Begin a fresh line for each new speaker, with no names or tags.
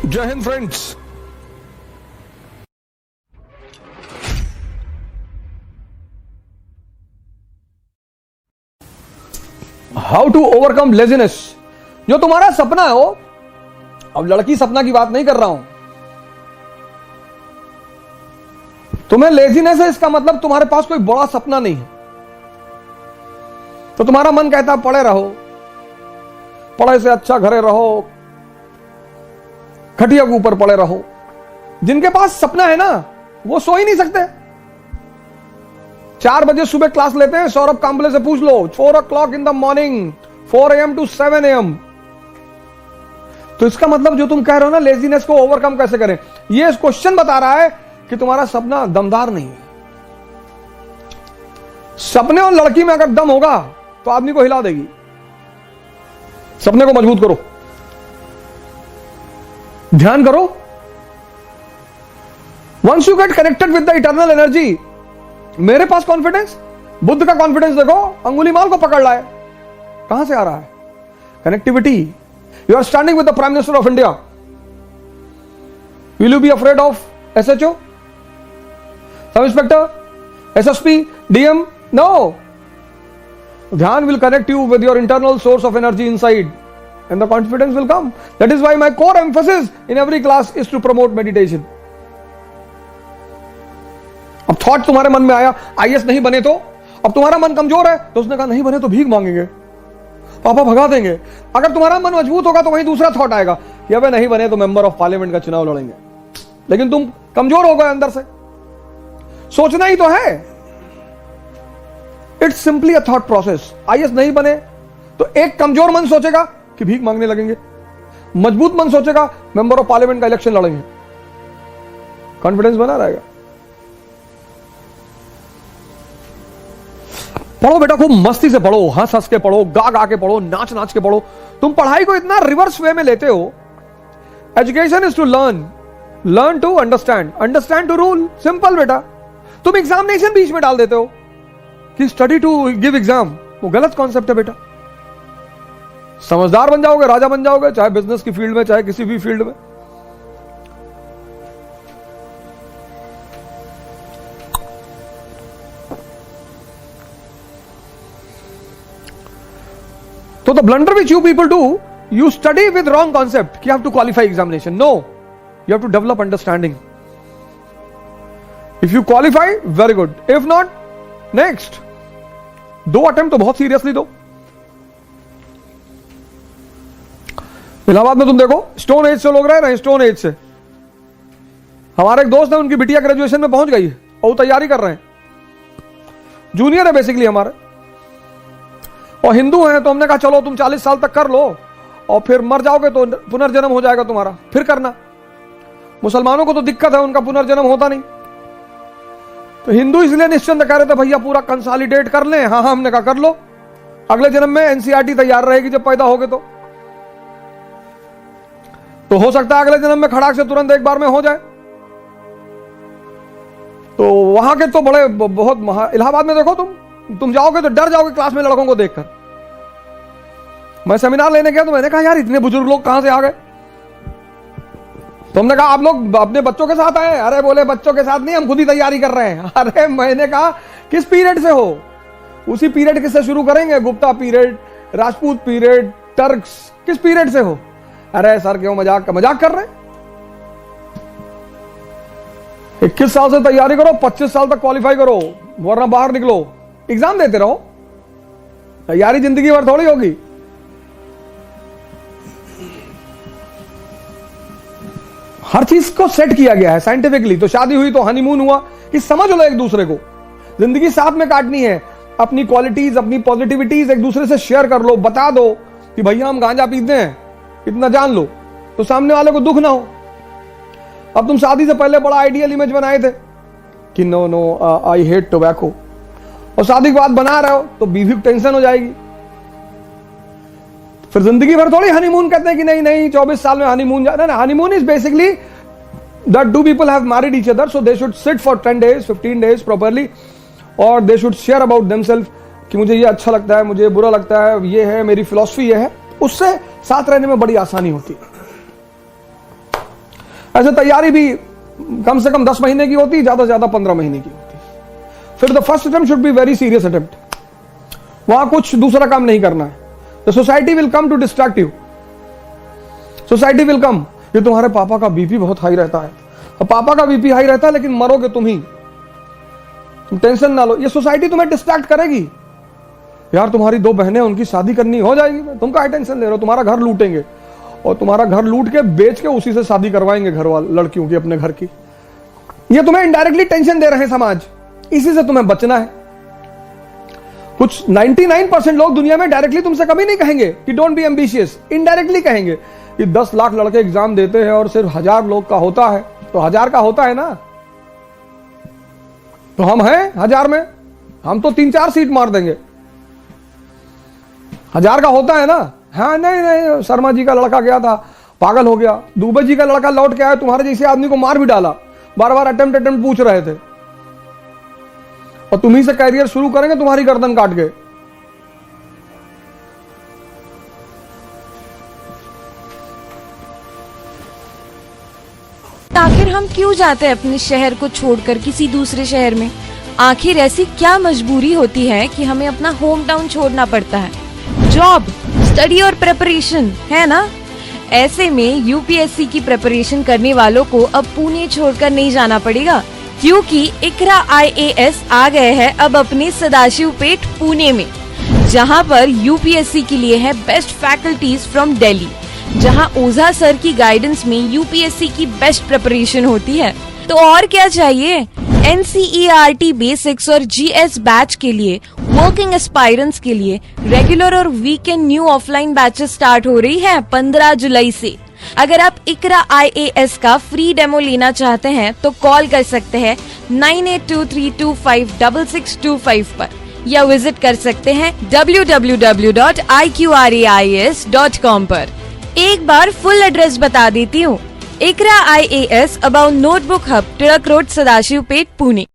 जय Hind friends. How to overcome laziness. जो तुम्हारा सपना है वो, अब लड़की सपना की बात नहीं कर रहा हूं, तुम्हें लेजीनेस है इसका मतलब तुम्हारे पास कोई बड़ा सपना नहीं है। तो तुम्हारा मन कहता है पढ़े रहो, पढ़ाई से अच्छा घरे रहो, खटिया के ऊपर पड़े रहो। जिनके पास सपना है ना वो सो ही नहीं सकते। 4 बजे सुबह क्लास लेते हैं, सौरभ कांबले से पूछ लो, 4 o'clock in the morning, 4 AM to 7 AM। तो इसका मतलब जो तुम कह रहे हो ना लेजीनेस को ओवरकम कैसे करें, ये क्वेश्चन बता रहा है कि तुम्हारा सपना दमदार नहीं है। सपने और लड़की में अगर दम होगा तो आदमी को हिला देगी। सपने को मजबूत करो, ध्यान करो। Once you get connected with the eternal energy, मेरे पास कॉन्फिडेंस, बुद्ध का कॉन्फिडेंस देखो, अंगुली माल को पकड़ रहा है। कहां से आ रहा है? Connectivity. You are standing with the prime minister of India, will you be afraid of SHO, sub inspector, SSP, DM? No. ध्यान will connect you with your internal source of energy inside and the confidence will come. That is why my core emphasis in every class is to promote meditation. अब thought तुम्हारे मन में आया IAS नहीं बने तो, अब तुम्हारा मन कमजोर है तो उसने कहा नहीं बने तो भीख मांगेंगे, पापा भगा देंगे। अगर तुम्हारा मन मजबूत होगा तो वहीं दूसरा थॉट आएगा कि अबे नहीं बने तो मेंबर ऑफ पार्लियामेंट का चुनाव लड़ेंगे। लेकिन तुम कमजोर हो गए अंदर से, सोचना ही तो है। It's simply a thought process. IAS नहीं बने तो एक कमजोर मन सोचेगा कि भीख मांगने लगेंगे, मजबूत मन सोचेगा मेंबर ऑफ पार्लियामेंट का इलेक्शन लड़ेंगे। कॉन्फिडेंस बना रहेगा। पढ़ो बेटा, खूब मस्ती से पढ़ो, हंस हंस के पढ़ो, गा गा के पढ़ो, नाच नाच के पढ़ो। तुम पढ़ाई को इतना रिवर्स वे में लेते हो। Education is to learn, learn to understand, understand to rule. Simple बेटा। तुम एग्जामिनेशन बीच में डाल देते हो कि स्टडी टू गिव एग्जाम, वो गलत कॉन्सेप्ट है बेटा। समझदार बन जाओगे, राजा बन जाओगे, चाहे बिजनेस की फील्ड में चाहे किसी भी फील्ड में। तो the blunder which you people do, you study with wrong concept कि have to qualify examination. No, you have to develop understanding. If you qualify very good, if not next. 2 attempt तो बहुत seriously दो। इलाहाबाद में तुम देखो stone age से लोग रह रहे हैं, स्टोन एज से। हमारे एक दोस्त है, उनकी बिटिया ग्रेजुएशन में पहुंच गई है और तैयारी कर रहे हैं, जूनियर है बेसिकली हमारे, और हिंदू हैं। तो हमने कहा चलो तुम 40 साल तक कर लो और फिर मर जाओगे तो पुनर्जन्म हो जाएगा तुम्हारा, फिर करना। मुसलमानों को तो दिक्कत है, उनका पुनर्जन्म होता नहीं। तो हिंदू इसलिए निश्चिंत कह रहे थे भैया पूरा कंसोलिडेट कर लें। हाँ हाँ, हमने कहा कर लो, अगले जन्म में NCERT तैयार रहेगी जब पैदा होगे तो हो सकता है अगले जन्म में खड़ाक से तुरंत एक बार में हो जाए। तो वहां के तो बड़े बहुत इलाहाबाद में देखो, तुम जाओगे तो डर जाओगे क्लास में लड़कों को देखकर। मैं सेमिनार लेने गया तो मैंने कहा यार इतने बुजुर्ग लोग कहां से आ गए। तो हमने कहा आप लोग अपने बच्चों के साथ आए? अरे बोले बच्चों के साथ नहीं, हम खुद ही तैयारी कर रहे हैं। अरे मैंने कहा किस पीरियड से हो? उसी पीरियड किससे शुरू करेंगे? Gupta period, Rajput period, Turks, किस पीरियड से हो? अरे सर क्यों मजाक कर रहे हैं? 21 साल से तैयारी करो, 25 साल तक क्वालिफाई करो, वरना बाहर निकलो, एग्जाम देते रहो। तैयारी जिंदगी भर थोड़ी होगी। हर चीज को सेट किया गया है साइंटिफिकली। तो शादी हुई तो हनीमून हुआ कि समझ लो एक दूसरे को, जिंदगी साथ में काटनी है। अपनी क्वालिटीज, अपनी पॉजिटिविटीज एक दूसरे से शेयर कर लो, बता दो कि भैया हम गांजा पीते हैं, इतना जान लो, तो सामने वाले को दुख ना हो। अब तुम शादी से पहले बड़ा आइडियल इमेज बनाए थे कि no no I hate tobacco, और शादी के बाद बना रहे हो तो बीवी को टेंशन हो जाएगी। फिर जिंदगी भर थोड़ी हनीमून कहते हैं कि नहीं नहीं 24 साल में हनीमून जाना ना। Honeymoon is basically that 2 people have married each other, so they should sit for 10 days, 15 days properly, और they should share about themselves कि मुझे ये अच्छा लगता है, मुझे बुरा लगता है, ये है मेरी फिलॉसफी, ये है। उससे साथ रहने में बड़ी आसानी होती है। ऐसे तैयारी भी कम से कम 10 महीने की होती, ज्यादा से ज्यादा 15 महीने की होती। फिर the first attempt should be very serious attempt, वहां कुछ दूसरा काम नहीं करना है। The society will come to distract you, society will come. ये तुम्हारे पापा का बीपी बहुत हाई रहता है, और पापा का बीपी हाई रहता है लेकिन मरोगे तुम ही, तुम टेंशन ना लो। ये सोसाइटी तुम्हें डिस्ट्रैक्ट करेगी। यार तुम्हारी 2 बहनें, उनकी शादी करनी हो जाएगी, तुम क्या टेंशन ले रहे हो? तुम्हारा घर लूटेंगे, और तुम्हारा घर लूट के बेच के उसी से शादी करवाएंगे घर वाले, लड़कियों की, अपने घर की। ये तुम्हें इनडायरेक्टली टेंशन दे रहे हैं समाज, इसी से तुम्हें बचना है। कुछ 99% लोग दुनिया में डायरेक्टली तुमसे कभी नहीं कहेंगे कि डोंट बी एम्बिशियस, इनडायरेक्टली कहेंगे कि 10 लाख लड़के एग्जाम देते हैं और सिर्फ 1000 लोग का होता है, तो 1000 का होता है ना, तो हम हैं 1000 में, हम तो 3-4 सीट मार देंगे। 1000 का होता है ना। हाँ नहीं, शर्मा जी का लड़का गया था, पागल हो गया। दुबे जी का लड़का लौट के आया, तुम्हारे जैसे आदमी को मार भी डाला, बार बार अटेम्प्ट पूछ रहे थे, और तुम्ही से कैरियर शुरू करेंगे तुम्हारी गर्दन काट के।
आखिर हम क्यों जाते हैं अपने शहर को छोड़कर किसी दूसरे शहर में? आखिर ऐसी क्या मजबूरी होती है कि हमें अपना होम टाउन छोड़ना पड़ता है? जॉब, स्टडी और प्रिपरेशन, है ना? ऐसे में यूपीएससी की प्रिपरेशन करने वालों को अब पुणे छोड़कर नहीं जाना पड़ेगा, क्योंकि इकरा IAS आ गए हैं अब अपने सदाशिव पेट पुणे में, जहां पर यूपीएससी के लिए है बेस्ट फैकल्टीज फ्रॉम दिल्ली, जहां ओझा सर की गाइडेंस में यूपीएससी की बेस्ट प्रिपरेशन होती है। तो और क्या चाहिए? NCERT बेसिक्स और GS बैच के लिए, वर्किंग एस्पायरेंट्स के लिए रेगुलर और weekend new offline batches start हो रही है 15 जुलाई से। अगर आप इकरा IAS का फ्री डेमो लेना चाहते हैं तो कॉल कर सकते हैं 9823256625 पर, या विजिट कर सकते हैं www.iqrais.com पर। एक बार फुल एड्रेस बता देती हूँ। इकरा IAS about notebook hub, Tilak road, Sadashiv pet, Pune.